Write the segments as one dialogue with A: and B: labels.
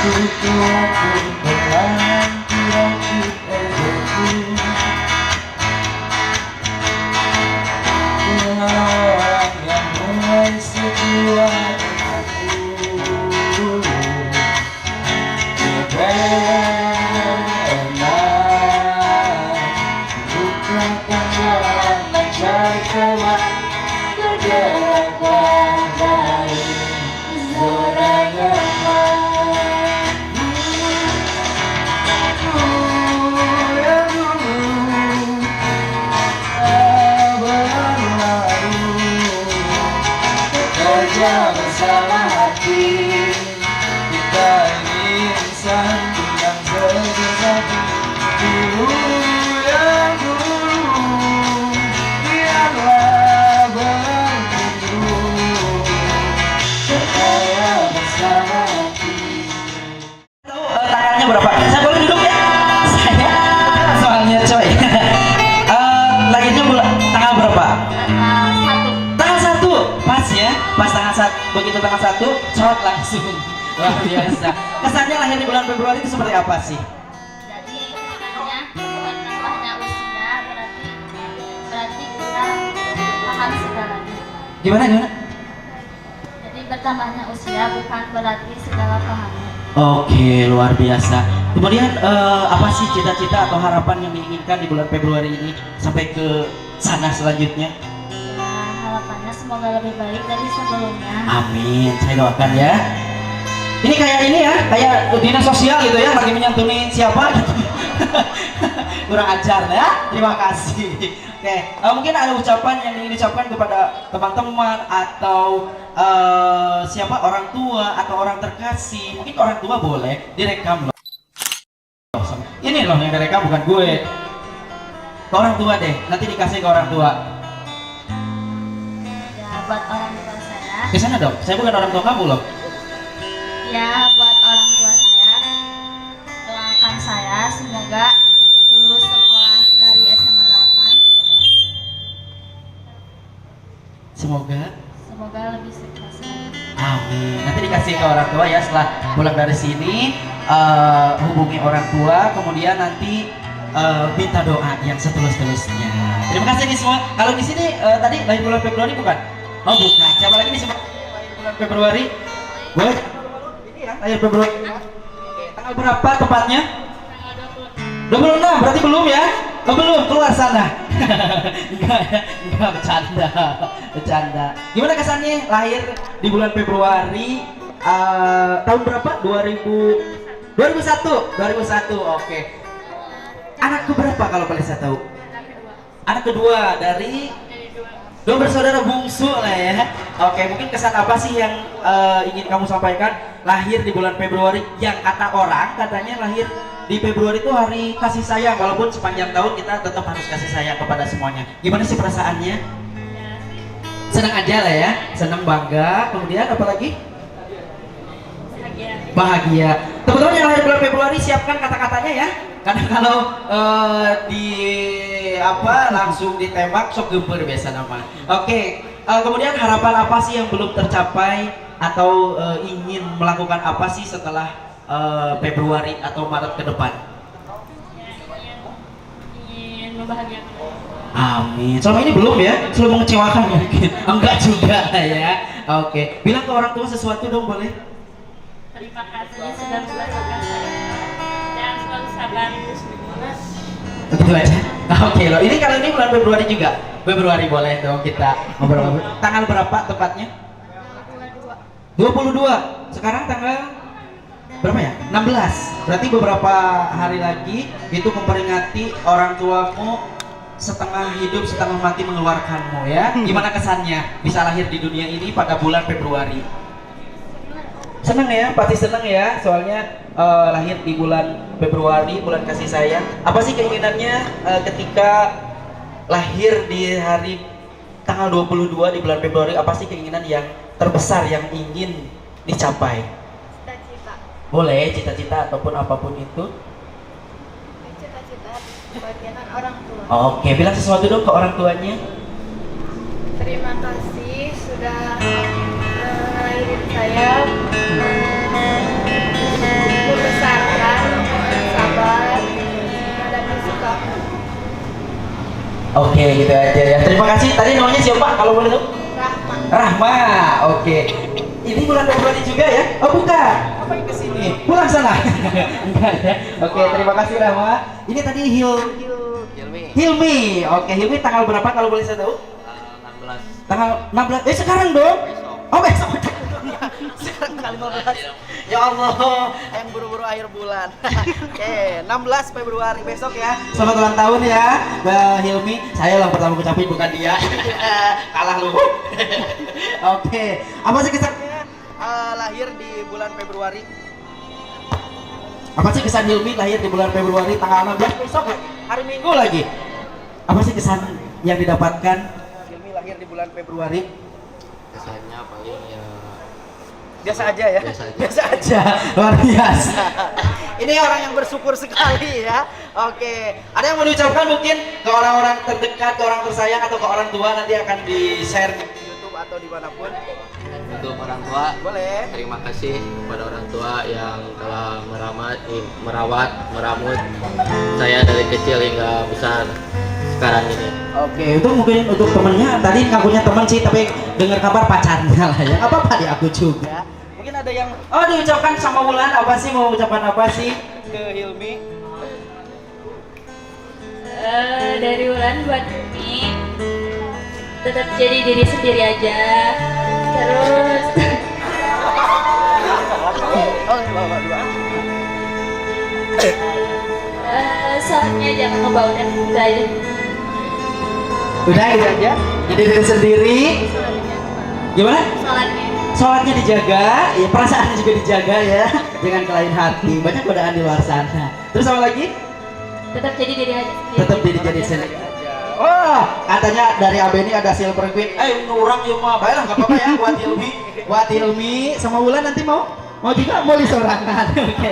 A: Tujuanku perlahan diracik egoku dengan orang yang mulai sebuah aku. Bukakan jalan mencari teman bergeraklah dari zona nyaman. Aku yang dulu berlalu bekerja bersama hati. Kita ingin sandungan satu dulu yang dulu biarlah berlalu bekerja bersama hati.
B: Tahu tanggalnya berapa? Saya boleh duduk ya? Saya soalnya coy. Lahirnya bulan tanggal berapa? Tanggal 1. Pas ya, pas tanggal 1. Begitu tanggal 1, cerot langsung. Luar biasa. Kesannya lahir di bulan Februari itu seperti apa sih?
C: Jadi makanya bertambahnya usia berarti kita paham segalanya.
B: Gimana?
C: Jadi bertambahnya usia bukan berarti segala pahamnya.
B: Oke, luar biasa. Kemudian apa sih cita-cita atau harapan yang diinginkan di bulan Februari ini sampai ke sana selanjutnya?
C: Ya, harapannya semoga lebih baik dari sebelumnya.
B: Amin, saya doakan ya. Ini kayak ini ya, kayak dinas sosial gitu ya, lagi menyantuni siapa gitu. Kurang ajar ya, terima kasih. Oke, mungkin ada ucapan yang ingin diucapkan kepada teman-teman atau siapa, orang tua atau orang terkasih. Mungkin orang tua boleh direkam loh. Ini loh yang direkam, bukan gue. Ke orang tua deh, nanti dikasih ke orang tua.
C: Ya, buat orang tua saya.
B: Ke sana dong, saya bukan orang tua kamu loh.
C: Ya, buat orang tua saya, doakan saya semoga lulus sekolah dari SMA 8.
B: Semoga
C: Lebih sukses lagi.
B: amin. Nanti dikasih ke orang tua ya setelah pulang dari sini, hubungi orang tua, kemudian nanti minta doa yang setulus-tulusnya. Terima kasih nih semua. Kalau di sini tadi lahir bulan Februari bukan? Oh bukan. Siapa lagi nih semua? Lahir bulan Februari? Boleh? Ini ya lahir Februari. Oke, tanggal berapa tepatnya?
C: Tanggal
B: 26, berarti belum ya? Oh, belum, keluar sana. enggak, bercanda. Gimana kesannya lahir di bulan Februari tahun berapa? 2001, oke. Anak keberapa kalau boleh saya tahu? Anak kedua dari dua bersaudara bungsu lah ya. Oke, mungkin kesan apa sih yang ingin kamu sampaikan lahir di bulan Februari yang kata orang katanya lahir di Februari itu hari kasih sayang, walaupun sepanjang tahun kita tetap harus kasih sayang kepada semuanya. Gimana sih perasaannya? Senang aja lah ya, senang, bangga. Kemudian apa lagi? Bahagia. Teman-teman yang lahir bulan Februari siapkan kata-katanya ya. Karena kalau di apa langsung ditembak sok gempur biasa nama. Oke, kemudian harapan apa sih yang belum tercapai atau ingin melakukan apa sih setelah Februari atau Maret ke depan?
C: ingin membahagiakan.
B: Amin. Selama ini belum ya? Selalu mengecewakan mungkin? Enggak juga lah ya. Oke, bilang ke orang tua sesuatu dong boleh?
C: Terima kasih sudah membesarkan saya dan selalu sabar.
B: Begitu aja. Oke loh. Ini kalau ini bulan Februari juga. Februari boleh dong kita ngobrol. Tanggal berapa tepatnya? 22. Sekarang tanggal berapa ya? 16. Berarti beberapa hari lagi itu memperingati orang tuamu setengah hidup setengah mati mengeluarkanmu ya. Gimana kesannya bisa lahir di dunia ini pada bulan Februari? Seneng ya, pasti seneng ya. Soalnya lahir di bulan Februari, bulan kasih sayang. Apa sih keinginannya ketika lahir di hari tanggal 22 di bulan Februari? Apa sih keinginan yang terbesar yang ingin dicapai?
C: Cita-cita.
B: Boleh cita-cita ataupun apapun itu.
C: Cita-cita kebahagiaan orang tua.
B: Oke, bilang sesuatu dong ke orang tuanya.
C: Terima kasih sudah ngelahirin saya.
B: Oke, gitu aja ya. Terima kasih. Tadi namanya siapa kalau boleh tahu?
C: Rahma.
B: Rahma. Oke. Ini bulan Februari juga ya? Oh bukan. Apa yang kesini? Pulang sana. Enggak ya. Oke, terima kasih Rahma. Ini tadi Hilmi. Oke, Hilmi tanggal berapa kalau boleh saya tahu?
A: 16
B: Tanggal 16. Sekarang dong.
A: besok.
B: Oh besok. Sekarang tanggal 15. Ya Allah, yang buru-buru akhir bulan. Oke, 16 Februari besok ya. Selamat ulang tahun ya, Mbak Hilmi. Saya yang pertama ucapin bukan dia. Kalah lu. Oke, apa sih kesannya lahir di bulan Februari? Apa sih kesan Hilmi lahir di bulan Februari tanggal 16 besok ya? Hari Minggu lagi. Apa sih kesan yang didapatkan Hilmi lahir di bulan Februari?
A: Kesannya paling ya
B: Biasa aja ya?
A: Biasa
B: aja, luar biasa. Ini orang yang bersyukur sekali ya. Oke, ada yang mau diucapkan mungkin ke orang-orang terdekat, ke orang tersayang atau ke orang tua, nanti akan di-share di YouTube atau dimanapun.
A: untuk orang tua.
B: Boleh.
A: Terima kasih kepada orang tua yang telah merawat, meramut saya dari kecil hingga besar sekarang ini.
B: Oke, itu mungkin untuk temennya. Tadi ngakunya teman sih, tapi dengar kabar pacarnya lah ya. Apa apa di aku juga. Mungkin ada yang diucapkan sama Wulan, apa sih, mau ucapan apa sih ke Hilmi?
C: Dari Wulan buat Hilmi, tetap jadi diri sendiri aja. Terus soalnya jangan ngebawa dan gitu aja.
B: Udah gitu aja. Jadi diri sendiri. Gimana?
C: Sholatnya
B: Sholatnya dijaga, ya perasaannya juga dijaga ya. Jangan ke lain hati. Banyak godaan di luar sana. Terus apa lagi?
C: tetap jadi diri aja sendiri.
B: Tetap jadi sendiri aja. Oh, katanya dari AB ini ada Silver Queen. Orang yang mau bayar nggak apa-apa ya buat Hilmi. Buat Hilmi sama Wulan nanti mau juga mau disorangan. Oke.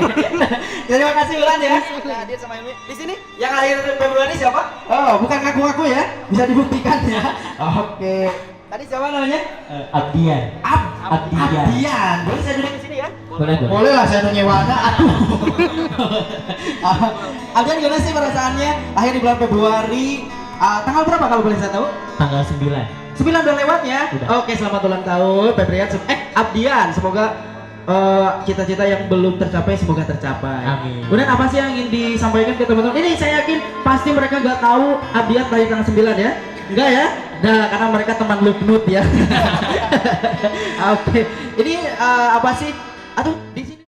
B: Terima kasih Wulan ya. Hadir sama Hilmi. Di sini yang lahir Februari siapa? Oh, bukan ngaku-ngaku ya. Bisa dibuktikan ya. Oke. Tadi siapa namanya?
D: Abdian.
B: Abdian. Boleh saya duduk di sini ya?
D: Boleh.
B: Boleh lah, saya nyewana. Aduh. Abdian gimana sih perasaannya lahir di bulan Februari? Tanggal berapa kalau boleh saya tahu?
D: Tanggal 9.
B: 9 udah lewat ya?
D: Udah.
B: Oke, selamat ulang tahun Febrian. Abdian, semoga cita-cita yang belum tercapai semoga tercapai.
D: Amin.
B: Kemudian apa sih yang ingin disampaikan ke teman-teman? Ini saya yakin pasti mereka nggak tahu Abdian lahir tanggal 9 ya? Enggak ya? Nah, karena mereka teman Luknut ya. Oke. Ini apa sih? Aduh, di sini.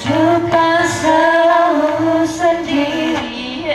C: Hidupkan selalu sendirian.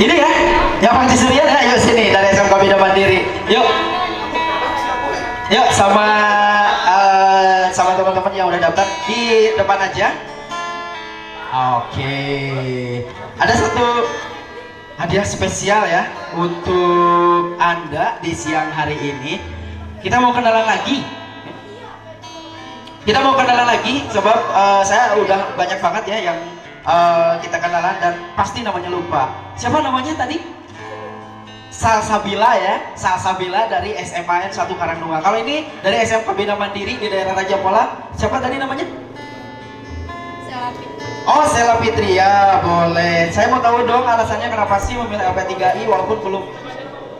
B: Ini ya, yang Pak Surya ya, yuk sini dari SMK Bina Mandiri. Yuk. Yuk sama sama teman-teman yang udah daftar di depan aja. Oke. Ada satu hadiah spesial ya untuk Anda di siang hari ini. Kita mau kenalan lagi. Sebab saya udah banyak banget ya yang kita kenalan dan pasti namanya lupa. Siapa namanya tadi? Salsabila ya, Salsabila dari SMAN 1 Karangdunga. Kalau ini dari SMK Bina Mandiri di daerah Raja Pola. Siapa tadi namanya? Oh, Sela Fitria, boleh. Saya mau tahu dong alasannya kenapa sih memilih LP3I walaupun belum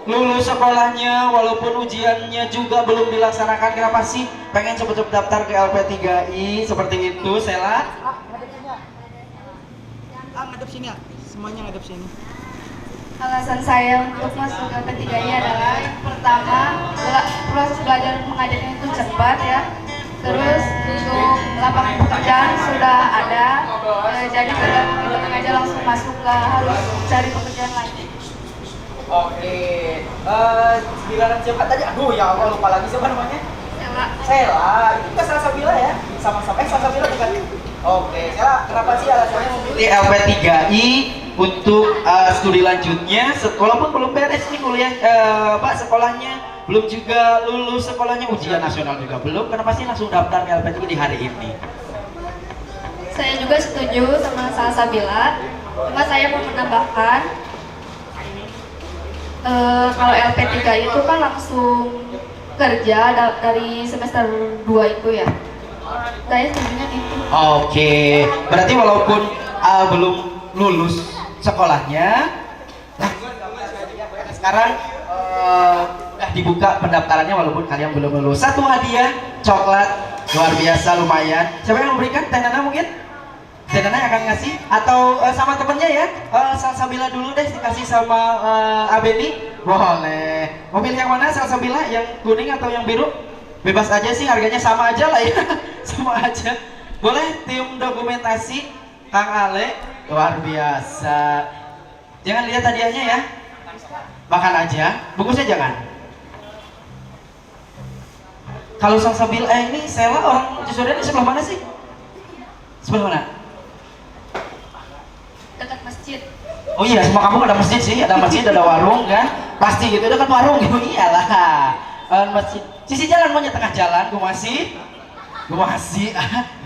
B: lulus sekolahnya, walaupun ujiannya juga belum dilaksanakan. Kenapa sih pengen cepet-cepet daftar ke LP3I seperti itu, Sela? Ngadep sini ya, semuanya ngadep sini.
C: Alasan saya untuk masuk ke LP3I adalah yang pertama, proses belajar mengajarnya itu cepat ya. Terus untuk lapangan pekerjaan sudah ada, jadi tidak begitu aja langsung masuk, nggak harus cari pekerjaan lagi.
B: Oke, sembilan siapa tadi? Aduh ya Allah, lupa lagi siapa namanya? Sela, itu kan Salsabila ya? Sama-sama, Salsabila bukan? Oke, Sela, kenapa sih alasannya memilih LP3I untuk studi lanjutnya? Walaupun belum beres nih kuliah, sekolahnya, belum juga lulus sekolahnya, ujian nasional juga belum. Kenapa sih langsung daftar ke LP3I di hari ini?
C: Saya juga setuju sama Salsabila, cuma saya mau menambahkan kalau LP3I itu kan langsung kerja dari semester 2 itu ya. Saya setujunya gitu. Oke,
B: berarti walaupun belum lulus sekolahnya, sekarang udah dibuka pendaftarannya walaupun kalian belum lulus. Satu hadiah coklat luar biasa lumayan. Siapa yang memberikan? Tenana mungkin? Tenana akan ngasih atau sama temennya ya? Salsabila dulu deh dikasih sama Abeni. Boleh. Mobil yang mana Salsabila? Yang kuning atau yang biru? Bebas aja sih, harganya sama aja lah ya. Sama aja. Boleh tim dokumentasi Kang Ale, luar biasa. Jangan lihat hadiahnya ya. Makan aja, bungkusnya jangan. Kalau Salsabila ini Sela orang Cisurian di sebelah mana sih? Sebelah mana?
C: Dekat masjid.
B: Oh iya, semua kampung ada masjid sih, ada masjid, ada warung kan? Pasti gitu, dekat warung gitu, iyalah. Masjid, sisi jalan maunya tengah jalan, gue masih,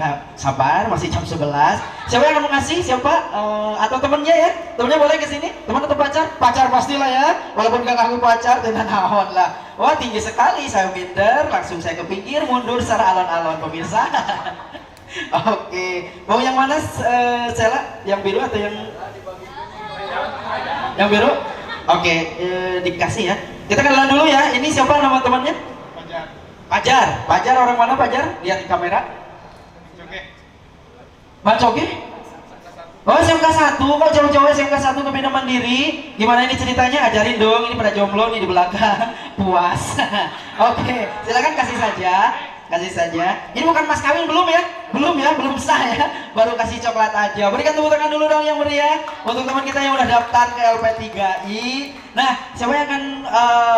B: nah, sabar, masih jam 11. Siapa yang mau ngasih? Siapa? Atau temennya ya? Temennya boleh ke sini? Teman atau pacar? Pacar pastilah ya, walaupun gak ngaku pacar, dengan naon lah. Wah tinggi sekali, saya minder, langsung saya ke pinggir, mundur secara alon-alon pemirsa. Oke, mau yang mana Sela? Yang biru atau yang biru? Oke, dikasih ya. Kita kenalan dulu ya. Ini siapa nama temannya? Pajar orang mana Pajar? Lihat di kamera. Mas Coge? Oh SMK 1, kok jauh-jauh SMK 1 ke Bina Mandiri? Gimana ini ceritanya? Ajarin dong, ini pada jomblo nih di belakang. Puas. Oke, silakan kasih saja. Ini bukan mas kawin belum ya? Belum sah ya. Baru kasih coklat aja. Berikan tepuk tangan dulu dong yang meriah untuk teman kita yang udah daftar ke LP3I. Nah, siapa yang akan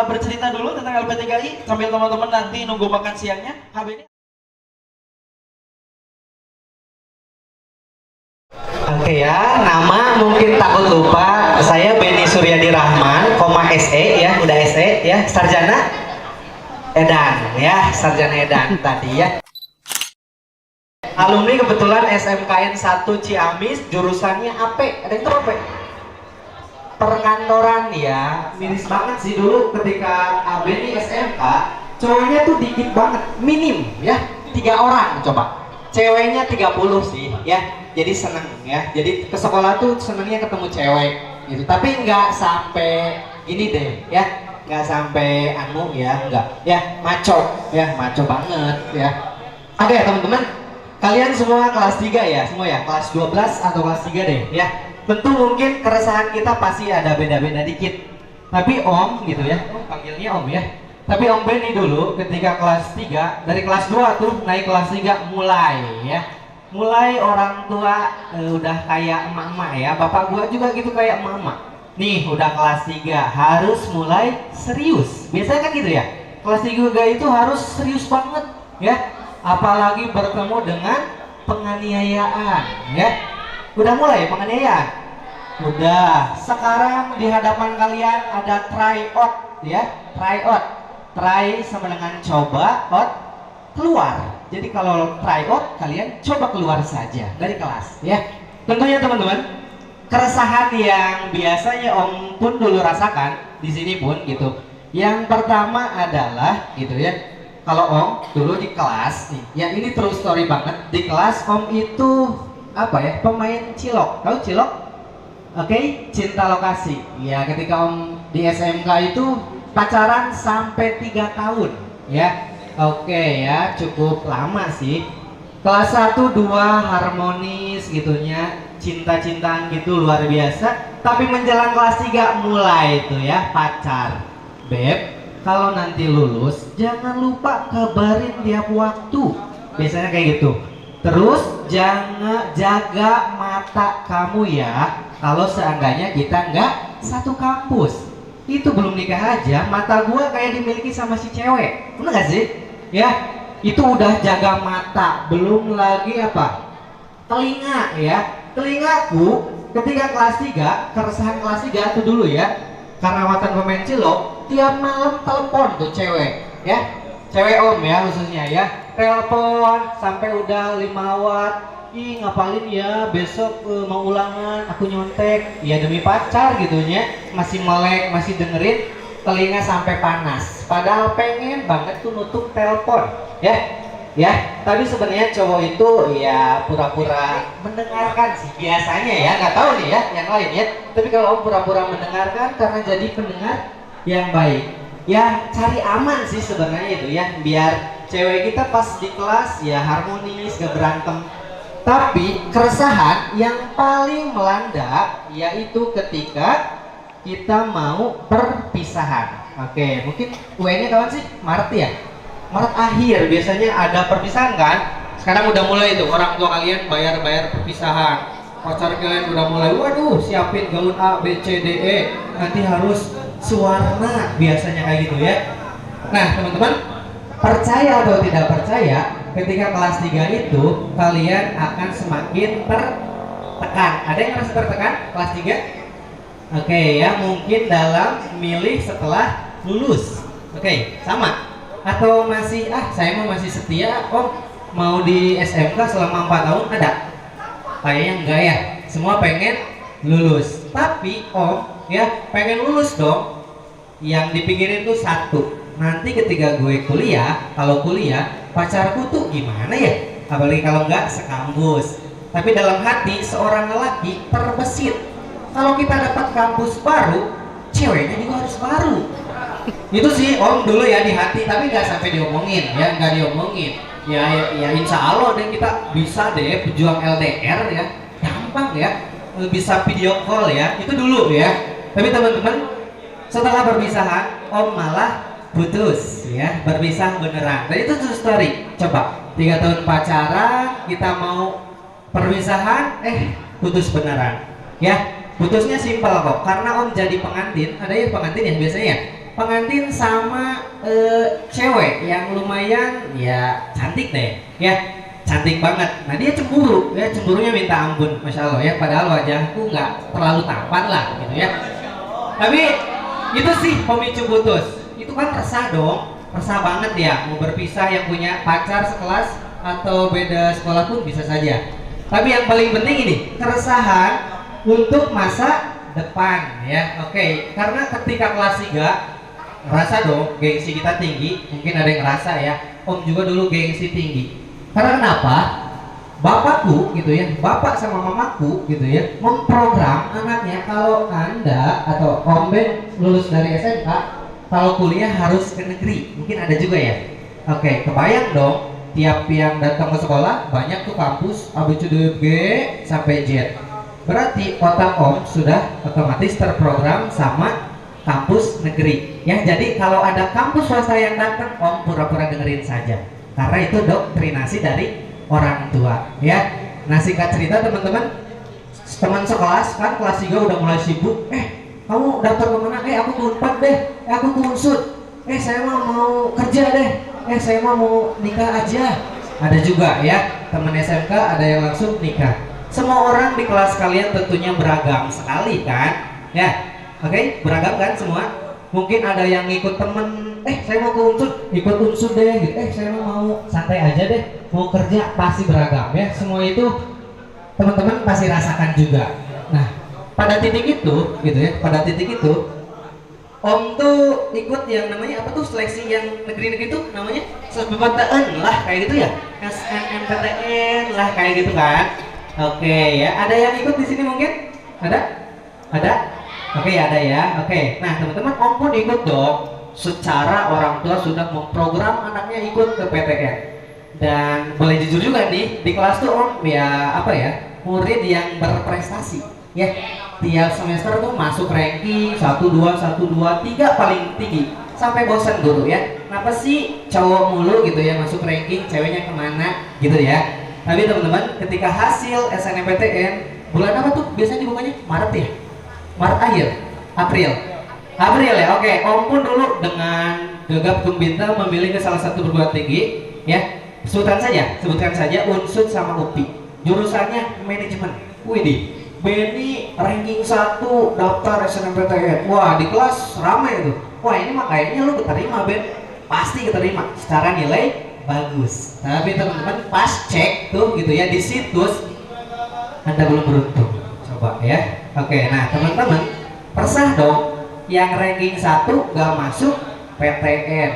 B: bercerita dulu tentang LP3I sambil teman-teman nanti nunggu makan siangnya? HB ini. Oke ya, nama mungkin takut lupa. Saya Beni Suryadi Rahman, SE ya, udah SE ya, sarjana sarjana Edan tadi ya. Alumni kebetulan SMKN 1 Ciamis, jurusannya AP. Ada yang tahu apa? Perkantoran ya. Miris banget sih dulu ketika Abeni SMK, cowoknya tuh dikit banget, minim ya, 3 orang coba. Ceweknya 30 sih ya. Jadi seneng ya. Jadi ke sekolah tuh senengnya ketemu cewek gitu. Tapi nggak sampai gini deh ya. Nggak sampai enggak ya, maco banget ya. Oke teman-teman, kalian semua kelas 3 ya, semua ya, kelas 12 atau kelas 3 deh ya. Tentu mungkin keresahan kita pasti ada beda-beda dikit, tapi Om gitu ya, panggilnya Om ya. Tapi Om Beni dulu ketika kelas 3, dari kelas 2 tuh naik kelas 3 mulai orang tua udah kayak emak-emak ya. Bapak gua juga gitu kayak emak-emak. nih udah kelas 3 harus mulai serius. Biasanya kan gitu ya. Kelas 3 itu harus serius banget ya. Apalagi bertemu dengan penganiayaan ya. Udah mulai penganiayaan. Udah. Sekarang di hadapan kalian ada try out ya. Try out. Try sama dengan coba, out keluar. Jadi kalau try out kalian coba keluar saja dari kelas ya. Tentunya teman-teman, keresahan yang biasanya Om pun dulu rasakan di sini pun gitu. Yang pertama adalah gitu ya. Kalau Om dulu di kelas nih, ya ini true story banget. Di kelas Om itu apa ya? Pemain cilok. Tahu cilok? Oke, cinta lokasi. Ya, ketika Om di SMK itu pacaran sampai 3 tahun ya. Oke ya, cukup lama sih. Kelas 1, 2 harmonis gitunya, cinta-cintaan gitu luar biasa. Tapi menjelang kelas 3 mulai itu ya pacar. Beb, kalau nanti lulus jangan lupa kabarin tiap waktu. Biasanya kayak gitu. Terus jangan jaga mata kamu ya. Kalau seandainya kita nggak satu kampus. Itu belum nikah aja, mata gua kayak dimiliki sama si cewek. Bener gak sih? Ya, itu udah jaga mata, belum lagi apa? Telinga ya. Telingaku ketika kelas 3, keresahan kelas 3 itu dulu ya. Karena mantan pemain cilok, tiap malam telepon tuh cewek ya. Cewek Om ya khususnya ya. Telepon sampai udah 5 watt. Ih ngapalin ya besok mau ulangan aku nyontek. Ya demi pacar gitunya, masih melek, masih dengerin. Telinga sampai panas, padahal pengen banget tuh nutup telepon ya. Tapi sebenarnya cowok itu ya pura-pura mendengarkan sih biasanya ya, nggak tahu nih ya yang lain ya. Tapi kalau Om pura-pura mendengarkan karena jadi pendengar yang baik ya, cari aman sih sebenarnya itu ya, biar cewek kita pas di kelas ya harmonis, gak berantem. Tapi keresahan yang paling melanda yaitu ketika kita mau perpisahan. Oke, mungkin UN-nya kapan sih? Maret ya? Maret akhir biasanya ada perpisahan kan? Sekarang udah mulai tuh orang tua kalian bayar perpisahan. Pacar kalian udah mulai, waduh siapin gaun A, B, C, D, E. Nanti harus sewarna biasanya kayak gitu ya. Nah teman-teman, percaya atau tidak percaya, ketika kelas 3 itu kalian akan semakin tertekan. Ada yang merasa tertekan kelas 3? Oke ya, mungkin dalam milih setelah lulus. Oke, sama. Atau masih saya mau masih setia, mau di SMK selama 4 tahun ada? Kayaknya enggak ya. Semua pengen lulus. Tapi ya pengen lulus dong. Yang dipikirin tuh satu. Nanti ketika gue kuliah, kalau kuliah pacarku tuh gimana ya? Apalagi kalau enggak sekampus. Tapi dalam hati seorang lelaki terbesit. Kalau kita dapat kampus baru, ceweknya juga harus baru. Itu sih Om dulu ya di hati, tapi nggak sampai diomongin ya, nggak diomongin. Ya insya Allah deh kita bisa deh pejuang LDR ya, gampang ya, bisa video call ya, itu dulu ya. Tapi teman-teman, setelah perpisahan Om malah putus ya, berpisah beneran. Dan itu true story. Coba 3 tahun pacaran, kita mau perpisahan, putus beneran ya. Putusnya simpel kok, karena Om jadi pengantin. Ada ya pengantin ya biasanya ya? Pengantin sama cewek yang lumayan ya cantik deh ya, cantik banget. Nah dia cemburu ya, cemburunya minta ampun, masya Allah ya. Padahal wajahku nggak terlalu tampan lah gitu ya. Tapi itu sih pemicu putus. Itu kan resah dong, resah banget ya. Mau berpisah yang punya pacar sekelas atau beda sekolah pun bisa saja. Tapi yang paling penting ini keresahan untuk masa depan ya. Oke, karena ketika kelas 3 ngerasa dong gengsi kita tinggi, mungkin ada yang ngerasa ya. Om juga dulu gengsi tinggi. Karena kenapa? Bapakku gitu ya, bapak sama mamaku gitu ya, memprogram anaknya kalau Anda atau Om Ben lulus dari SMK, kalau kuliah harus ke negeri. Mungkin ada juga ya. Oke, kebayang dong. Tiap yang datang ke sekolah banyak tuh kampus A B C D E F G sampai Z. Berarti otak Om sudah otomatis terprogram sama kampus negeri ya. Jadi kalau ada kampus swasta yang datang, Om pura-pura dengerin saja, karena itu doktrinasi dari orang tua ya. Nah singkat cerita teman-teman, teman sekelas kan kelas 3 udah mulai sibuk,
E: kamu daftar kemana? Aku ke Unpad deh, aku ke Unsud, saya mau kerja deh, saya mau nikah aja. Ada juga ya, teman SMK ada yang langsung nikah. Semua orang di kelas kalian tentunya beragam sekali kan? Ya, oke, beragam kan semua? Mungkin ada yang ikut temen, saya mau ke Unsud, ikut Unsud deh gitu. Saya mau santai aja deh, mau kerja, pasti beragam ya. Semua itu teman-teman pasti rasakan juga. Nah, pada titik itu gitu ya, pada titik itu Om tuh ikut yang namanya apa tuh, seleksi yang negeri-negeri tuh namanya SNMPTN lah kayak gitu ya, SNMPTN lah kayak gitu kan. Oke ya, ada yang ikut di sini mungkin? Ada? Oke ada ya. Oke, nah teman-teman, Om pun ikut dong. Secara orang tua sudah memprogram anaknya ikut ke PTN. Dan boleh jujur juga nih, di kelas tuh Om ya apa ya, murid yang berprestasi ya. Tiap semester tuh masuk ranking 1, 2, 1, 2, 3 paling tinggi sampai bosan guru ya. Kenapa sih cowok mulu gitu ya masuk ranking, ceweknya kemana gitu ya. Tapi teman-teman, ketika hasil SNMPTN bulan apa tuh biasanya dibukanya? Maret ya? Maret akhir? April ya. Oke, Om pun dulu dengan gegap gempita memilih ke salah satu perguruan tinggi ya. Sebutkan saja Unsud sama UPI. Jurusannya manajemen. Widih, Benny ranking 1 daftar SNMPTN. Wah, di kelas ramai tuh. Wah, ini mah kayaknya lu keterima, Ben. Pasti keterima secara nilai bagus. Tapi teman-teman pas cek tuh gitu ya di situs, Anda belum beruntung. Coba ya. Oke, nah teman-teman, persah dong. Yang ranking 1 gak masuk PTN.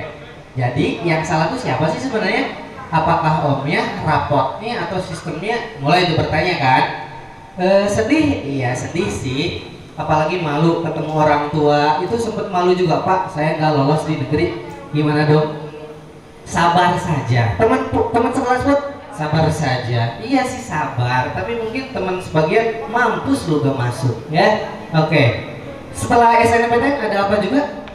E: Jadi yang salah tuh siapa sih sebenarnya? Apakah Omnya, rapotnya, atau sistemnya? Mulai itu bertanya kan? Sedih, iya sedih sih. Apalagi malu ketemu orang tua. Itu sempet malu juga, Pak. Saya nggak lolos di negeri. Gimana dong? Sabar saja. Teman sekelas pun sabar saja. Iya sih sabar. Tapi mungkin teman sebagian mampus lu gak masuk, ya. Oke. Setelah SNMPTN ada apa juga?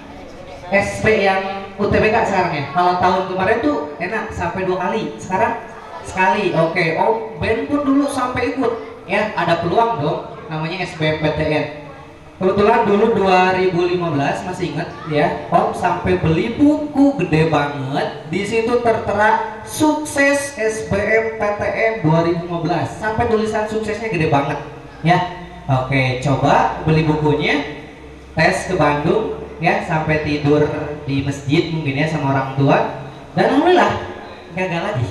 E: SP yang UTBK sekarang ya. Kalau tahun kemarin tuh enak sampai 2 kali. Sekarang sekali. Oke. Oh, Ben pun dulu sampai ikut. Ya, ada peluang dong, namanya SBMPTN. Kebetulan dulu 2015 masih ingat ya, Om sampai beli buku gede banget. Di situ tertera sukses SBMPTN 2015. Sampai tulisan suksesnya gede banget ya. Oke, coba beli bukunya, tes ke Bandung ya, sampai tidur di masjid mungkin ya sama orang tua. Dan alhamdulillah gagal lagi.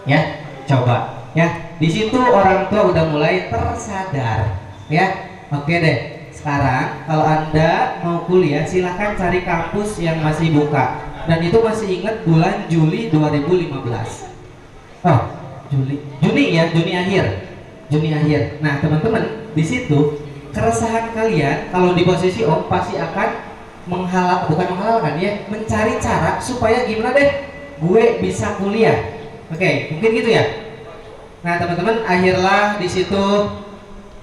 E: Ya, coba ya. Di situ orang tua udah mulai tersadar ya. Oke deh, sekarang kalau Anda mau kuliah silahkan cari kampus yang masih buka. Dan itu masih ingat bulan Juli 2015. Oh, Juni akhir. Nah teman-teman, di situ keresahan kalian kalau di posisi Om pasti akan bukan menghalalkan ya, mencari cara supaya gimana deh gue bisa kuliah. Oke, mungkin gitu ya. Nah teman-teman, akhirlah di situ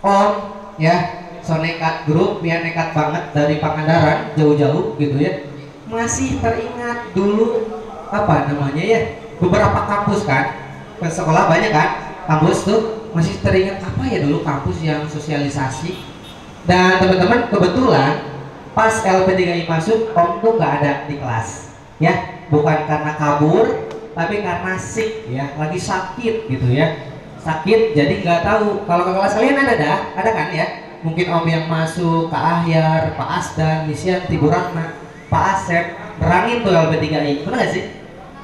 E: Om ya, so nekat grup ya, nekat banget dari Pangandaran jauh-jauh gitu ya, masih teringat dulu apa namanya ya, beberapa kampus kan, ke sekolah banyak kan kampus tuh, masih teringat apa ya dulu kampus yang sosialisasi. Dan teman-teman, kebetulan pas LP3I masuk Om tuh nggak ada di kelas ya, bukan karena kabur tapi karena sick ya, lagi sakit gitu ya. Sakit jadi nggak tahu. Kalau ke kelas kalian ada kan ya, mungkin Om yang masuk, Kak Ahyar, Pak Asdan, Misian, Tiburana, Pak Asep berangin tuh LP3I, bener gak sih?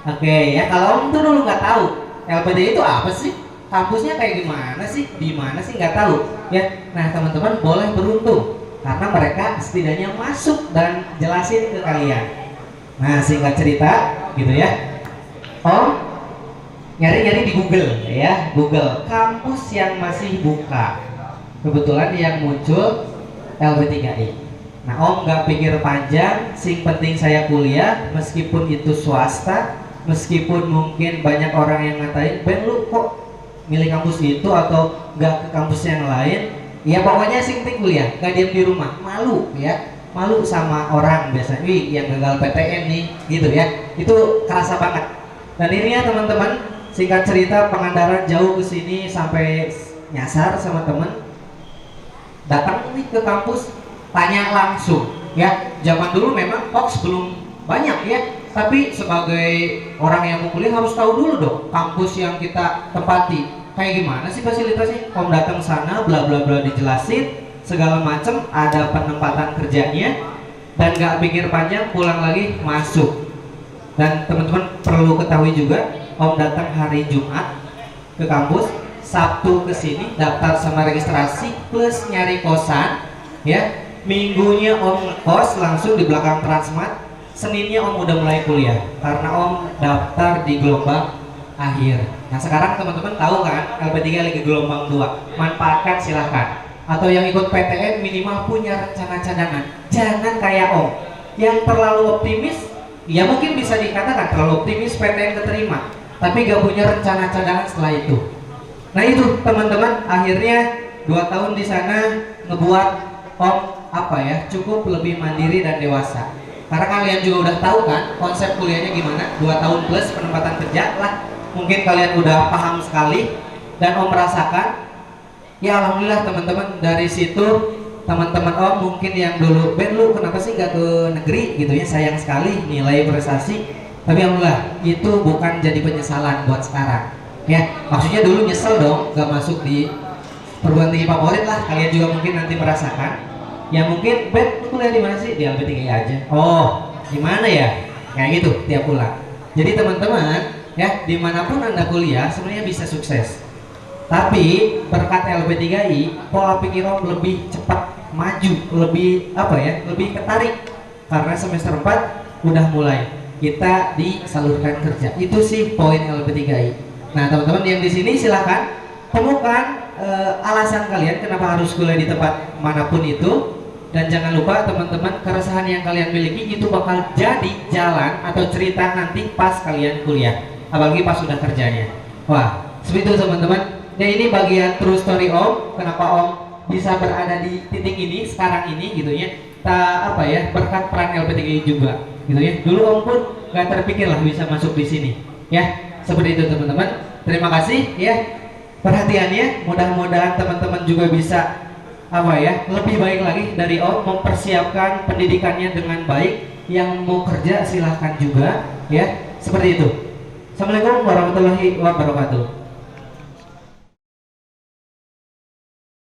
E: Oke ya, kalau Om tuh dulu nggak tahu LP3I itu apa sih, kampusnya kayak gimana sih, di mana sih, nggak tahu ya. Nah teman-teman boleh beruntung karena mereka setidaknya masuk dan jelasin ke kalian. Nah singkat cerita gitu ya, Om nyari-nyari di Google ya, Google kampus yang masih buka. Kebetulan yang muncul LP3I. Nah Om nggak pikir panjang, sing penting saya kuliah, meskipun itu swasta, meskipun mungkin banyak orang yang ngatain, Ben lu kok milih kampus itu atau nggak ke kampus yang lain. Ya pokoknya sing penting kuliah, nggak diam di rumah, malu ya, malu sama orang biasanya, wih yang gagal PTN nih gitu ya, itu kerasa banget. Dan ini ya teman-teman, singkat cerita Pangandaran jauh ke sini sampai nyasar sama temen, datang nih ke kampus tanya langsung ya. Zaman dulu memang hoax belum banyak ya, tapi sebagai orang yang mau kuliah harus tahu dulu dong kampus yang kita tempati kayak gimana sih fasilitasnya. Om datang sana bla bla bla dijelasin segala macam, ada penempatan kerjanya, dan gak pikir panjang pulang lagi masuk. Dan teman-teman perlu ketahui juga, Om datang hari Jumat ke kampus, Sabtu ke sini daftar sama registrasi plus nyari kosan ya. Minggunya Om ngekos langsung di belakang Transmart. Seninnya Om udah mulai kuliah karena Om daftar di gelombang akhir. Nah sekarang teman-teman tahu kan LP3 lagi gelombang 2, manfaatkan silahkan. Atau yang ikut PTN minimal punya rencana cadangan. Jangan kayak Om yang terlalu optimis, ya mungkin bisa dikatakan terlalu optimis PTN keterima, tapi gak punya rencana cadangan setelah itu. Nah itu teman-teman, akhirnya 2 tahun di sana ngebuat Om cukup lebih mandiri dan dewasa. Karena kalian juga udah tahu kan konsep kuliahnya gimana, 2 tahun plus penempatan kerja lah. Mungkin kalian udah paham sekali dan Om merasakan. Ya alhamdulillah teman-teman, dari situ teman-teman Om mungkin yang dulu Ben lu kenapa sih gak ke negeri gitu ya, sayang sekali nilai prestasi. Tapi alhamdulillah itu bukan jadi penyesalan buat sekarang ya. Maksudnya dulu nyesel dong gak masuk di perguruan tinggi favorit lah. Kalian juga mungkin nanti merasakan. Ya mungkin Ben kuliah di mana sih? Di LP3 aja. Oh gimana ya? Kayak gitu tiap pulang. Jadi teman-teman ya, dimanapun Anda kuliah sebenarnya bisa sukses. Tapi berkat LP3I pola pikir Om lebih cepat maju, lebih lebih ketarik karena semester 4 udah mulai kita disalurkan kerja. Itu sih poin LP3I. Nah teman-teman yang di sini silahkan temukan alasan kalian kenapa harus kuliah di tempat manapun itu, dan jangan lupa teman-teman keresahan yang kalian miliki itu bakal jadi jalan atau cerita nanti pas kalian kuliah, apalagi pas sudah kerjanya. Wah seperti itu teman-teman. Ya ini bagian true story Om, kenapa Om bisa berada di titik ini sekarang ini gitu ya. Berkat peran LP3I juga gitu ya. Dulu Om pun gak terpikir lah bisa masuk di sini ya. Seperti itu teman-teman. Terima kasih ya perhatiannya. Mudah-mudahan teman-teman juga bisa lebih baik lagi dari Om, mempersiapkan pendidikannya dengan baik. Yang mau kerja silahkan juga ya. Seperti itu. Assalamualaikum warahmatullahi wabarakatuh.